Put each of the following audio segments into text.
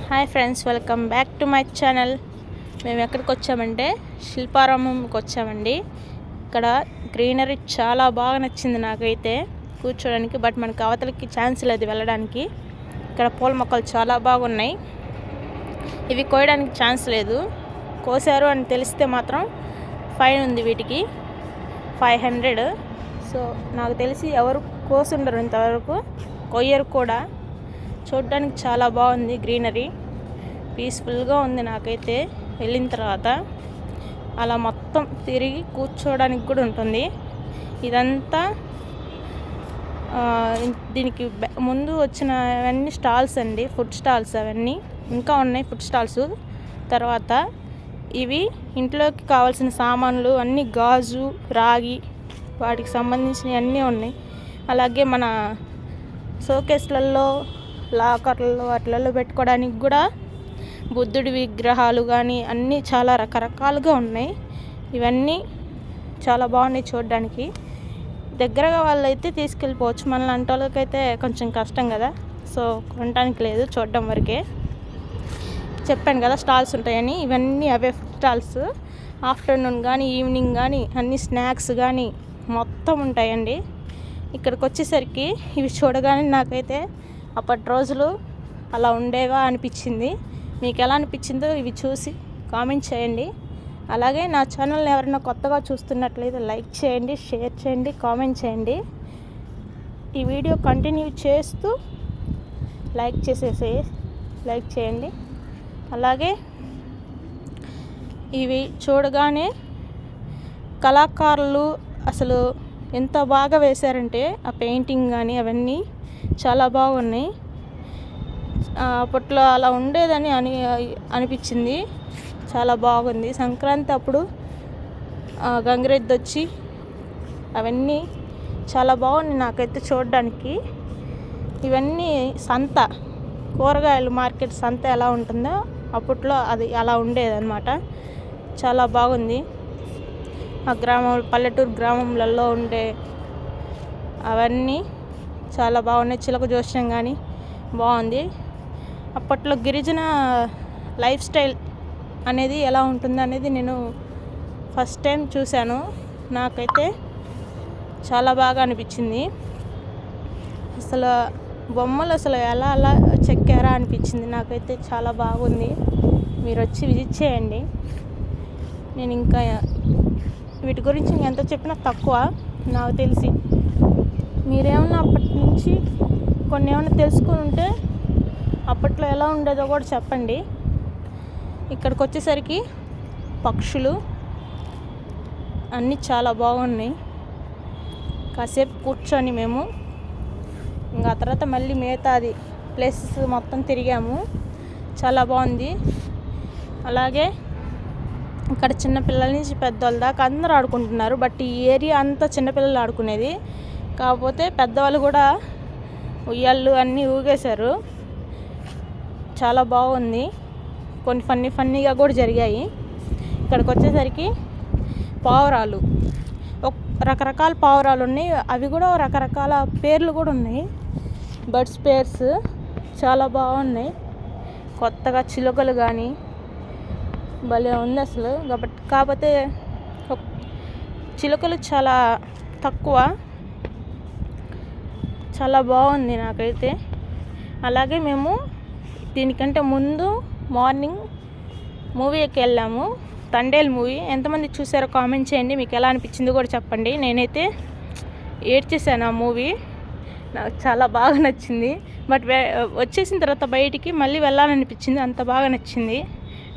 Hi friends, welcome back to my channel. మేము ఎక్కడికి వచ్చామంటే శిల్పారామంకి వచ్చామండి. ఇక్కడ గ్రీనరీ చాలా బాగా నచ్చింది నాకైతే కూర్చోడానికి. బట్ మనకు అవతలకి ఛాన్స్ లేదు వెళ్ళడానికి. ఇక్కడ పూల మొక్కలు చాలా బాగున్నాయి. ఇవి కోయడానికి ఛాన్స్ లేదు. కోసారు అని తెలిస్తే మాత్రం ఫైన్ ఉంది వీటికి 500. సో నాకు తెలిసి ఎవరు కోసుండరు ఇంతవరకు, కొయ్యరు కూడా. చూడడానికి చాలా బాగుంది, గ్రీనరీ పీస్ఫుల్గా ఉంది. నాకైతే వెళ్ళిన తర్వాత అలా మొత్తం తిరిగి కూర్చోడానికి కూడా ఉంటుంది. ఇదంతా దీనికి ముందు వచ్చినవన్నీ స్టాల్స్ అండి, ఫుడ్ స్టాల్స్. అవన్నీ ఇంకా ఉన్నాయి ఫుడ్ స్టాల్స్. తర్వాత ఇవి ఇంట్లోకి కావాల్సిన సామాన్లు అన్నీ, గాజు, రాగి, వాటికి సంబంధించినవి అన్నీ ఉన్నాయి. అలాగే మన షోకేస్లలో, లాకర్లలో వాటిలలో పెట్టుకోవడానికి కూడా బుద్ధుడి విగ్రహాలు కానీ అన్నీ చాలా రకరకాలుగా ఉన్నాయి. ఇవన్నీ చాలా బాగున్నాయి చూడడానికి. దగ్గరగా వాళ్ళైతే తీసుకెళ్ళిపోవచ్చు, మన లాంటి వాళ్ళకైతే కొంచెం కష్టం కదా. సో కొనడానికి లేదు, చూడడం వరకే. చెప్పాను కదా స్టాల్స్ ఉంటాయని. ఇవన్నీ అవే ఫుడ్ స్టాల్స్. ఆఫ్టర్నూన్ కానీ ఈవినింగ్ కానీ అన్ని స్నాక్స్ కానీ మొత్తం ఉంటాయండి. ఇక్కడికి వచ్చేసరికి ఇవి చూడగానే నాకైతే అప్పటి రోజులు అలా ఉండేవా అనిపించింది. మీకు ఎలా అనిపించిందో ఇవి చూసి కామెంట్ చేయండి. అలాగే నా ఛానల్ని ఎవరైనా కొత్తగా చూస్తున్నట్లయితే లైక్ చేయండి, షేర్ చేయండి, కామెంట్ చేయండి. ఈ వీడియో కంటిన్యూ చేస్తూ లైక్ చేయండి. అలాగే ఇవి చూడగానే కళాకారులు అసలు ఎంత బాగా వేశారంటే ఆ పెయింటింగ్ కానీ అవన్నీ చాలా బాగున్నాయి. అప్పట్లో అలా ఉండేదని అనిపించింది. చాలా బాగుంది. సంక్రాంతి అప్పుడు గంగిరెద్దు వచ్చి అవన్నీ చాలా బాగుంది నాకైతే చూడడానికి. ఇవన్నీ సంత, కూరగాయలు మార్కెట్ సంత ఎలా ఉంటుందో అప్పట్లో అది అలా ఉండేదన్నమాట. చాలా బాగుంది. ఆ పల్లెటూరు గ్రామంలలో ఉండే అవన్నీ చాలా బాగున్నాయి. చిలక జోష్యం కానీ బాగుంది. అప్పట్లో గిరిజన లైఫ్ స్టైల్ అనేది ఎలా ఉంటుంది అనేది నేను ఫస్ట్ టైం చూశాను. నాకైతే చాలా బాగా అనిపించింది. అసలు బొమ్మలు అసలు ఎలా అలా చెక్కారా అనిపించింది. నాకైతే చాలా బాగుంది. మీరు వచ్చి విజిట్ చేయండి. నేను ఇంకా వీటి గురించి ఎంత చెప్పినా తక్కువ నాకు తెలిసి. మీరేమన్నా అప్పటి నుంచి కొన్ని ఏమైనా తెలుసుకుని ఉంటే అప్పట్లో ఎలా ఉండేదో కూడా చెప్పండి. ఇక్కడికి వచ్చేసరికి పక్షులు అన్నీ చాలా బాగున్నాయి. కాసేపు కూర్చొని మేము ఇంకా తర్వాత మళ్ళీ మిగతాది ప్లేసెస్ మొత్తం తిరిగాము. చాలా బాగుంది. అలాగే ఇక్కడ చిన్నపిల్లల నుంచి పెద్దవాళ్ళ దాకా అందరూ ఆడుకుంటున్నారు. బట్ ఈ ఏరియా అంతా చిన్నపిల్లలు ఆడుకునేది. కాకపోతే పెద్దవాళ్ళు కూడా ఉయ్యాళ్ళు అన్నీ ఊగేశారు. చాలా బాగుంది. కొన్ని ఫన్నీగా కూడా జరిగాయి. ఇక్కడికి వచ్చేసరికి పావురాలు, రకరకాల పావురాలు ఉన్నాయి. అవి కూడా రకరకాల పేర్లు కూడా ఉన్నాయి. బర్డ్స్ పేర్స్ చాలా బాగున్నాయి. కొత్తగా చిలుకలు కానీ భలే ఉంది అసలు. కాకపోతే చిలుకలు చాలా తక్కువ. చాలా బాగుంది నాకైతే. అలాగే మేము దీనికంటే ముందు మార్నింగ్ మూవీకి వెళ్ళాము, తండేల్ మూవీ. ఎంతమంది చూసారో కామెంట్ చేయండి. మీకు ఎలా అనిపించిందో కూడా చెప్పండి. నేనైతే ఏడ్చేసాను ఆ మూవీ. నాకు చాలా బాగా నచ్చింది. బట్ వచ్చేసిన తర్వాత బయటికి మళ్ళీ వెళ్ళాలనిపించింది, అంత బాగా నచ్చింది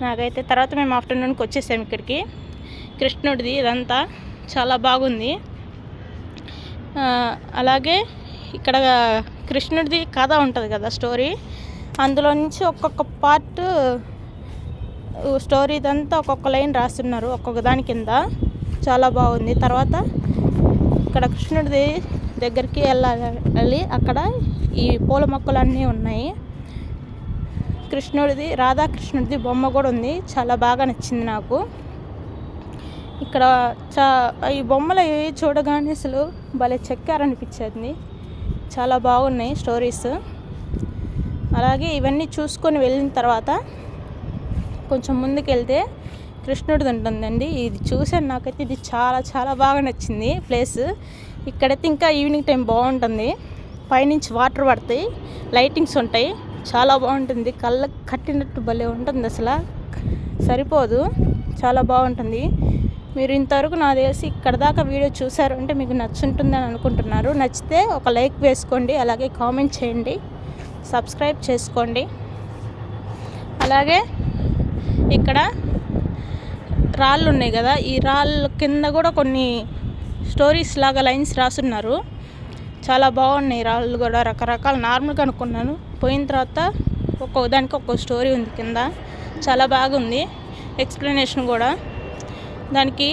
నాకైతే. తర్వాత మేము ఆఫ్టర్నూన్కి వచ్చేసాము ఇక్కడికి. కృష్ణుడిది ఇదంతా చాలా బాగుంది. అలాగే ఇక్కడ కృష్ణుడిది కథ ఉంటుంది కదా, స్టోరీ. అందులో నుంచి ఒక్కొక్క పార్ట్ స్టోరీ ఇదంతా ఒక్కొక్క లైన్ రాస్తున్నారు ఒక్కొక్క దాని కింద. చాలా బాగుంది. తర్వాత ఇక్కడ కృష్ణుడిది దగ్గరికి వెళ్ళాలి. అక్కడ ఈ పూల మొక్కలు అన్నీ ఉన్నాయి. కృష్ణుడిది, రాధాకృష్ణుడిది బొమ్మ కూడా ఉంది. చాలా బాగా నచ్చింది నాకు. ఇక్కడ ఈ బొమ్మలు చూడగానే అసలు భలే చెక్కారనిపించింది. చాలా బాగున్నాయి స్టోరీస్. అలాగే ఇవన్నీ చూసుకొని వెళ్ళిన తర్వాత కొంచెం ముందుకు వెళ్తే కృష్ణుడిది ఉంటుందండి. ఇది చూసాను, నాకైతే ఇది చాలా చాలా బాగా నచ్చింది ప్లేస్. ఇక్కడైతే ఇంకా ఈవినింగ్ టైం బాగుంటుంది. పైనుంచి వాటర్ పడతాయి, లైటింగ్స్ ఉంటాయి, చాలా బాగుంటుంది. కళ్ళకు కట్టినట్టు భలే ఉంటుంది, అసలు సరిపోదు, చాలా బాగుంటుంది. మీరు ఇంతవరకు నాకు తెలిసి ఇక్కడ దాకా వీడియో చూసారు అంటే మీకు నచ్చుంటుందని అనుకుంటున్నారు. నచ్చితే ఒక లైక్ వేసుకోండి, అలాగే కామెంట్ చేయండి, సబ్స్క్రైబ్ చేసుకోండి. అలాగే ఇక్కడ రాళ్ళు ఉన్నాయి కదా, ఈ రాళ్ళ కింద కూడా కొన్ని స్టోరీస్ లాగా లైన్స్ రాసున్నారు. చాలా బాగున్నాయి రాళ్ళు కూడా, రకరకాల. నార్మల్గా అనుకున్నాను, పోయిన తర్వాత ఒక్కొక్క దానికి ఒక్కొక్క స్టోరీ ఉంది కింద. చాలా బాగుంది ఎక్స్ప్లెనేషన్ కూడా. దానికి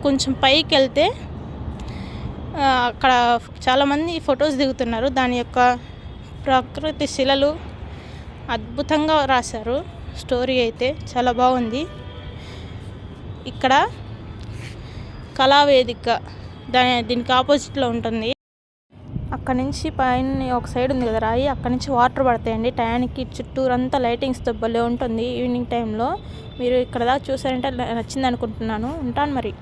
కొంచెం పైకి వెళ్తే అక్కడ చాలామంది ఫొటోస్ దిగుతున్నారు. దాని యొక్క ప్రకృతి శిలలు అద్భుతంగా రాశారు. స్టోరీ అయితే చాలా బాగుంది. ఇక్కడ కళావేదిక దీనికి ఆపోజిట్లో ఉంటుంది. అక్కడ నుంచి పైన ఒక సైడ్ ఉంది కదా రాయి, అక్కడ నుంచి వాటర్ పడతాయండి. టయానికి చుట్టూరంతా లైటింగ్స్తో భలే ఉంటుంది ఈవినింగ్ టైంలో. మీరు ఇక్కడ దాకా చూసారంటే నచ్చింది అనుకుంటున్నాను. ఉంటాను మరి.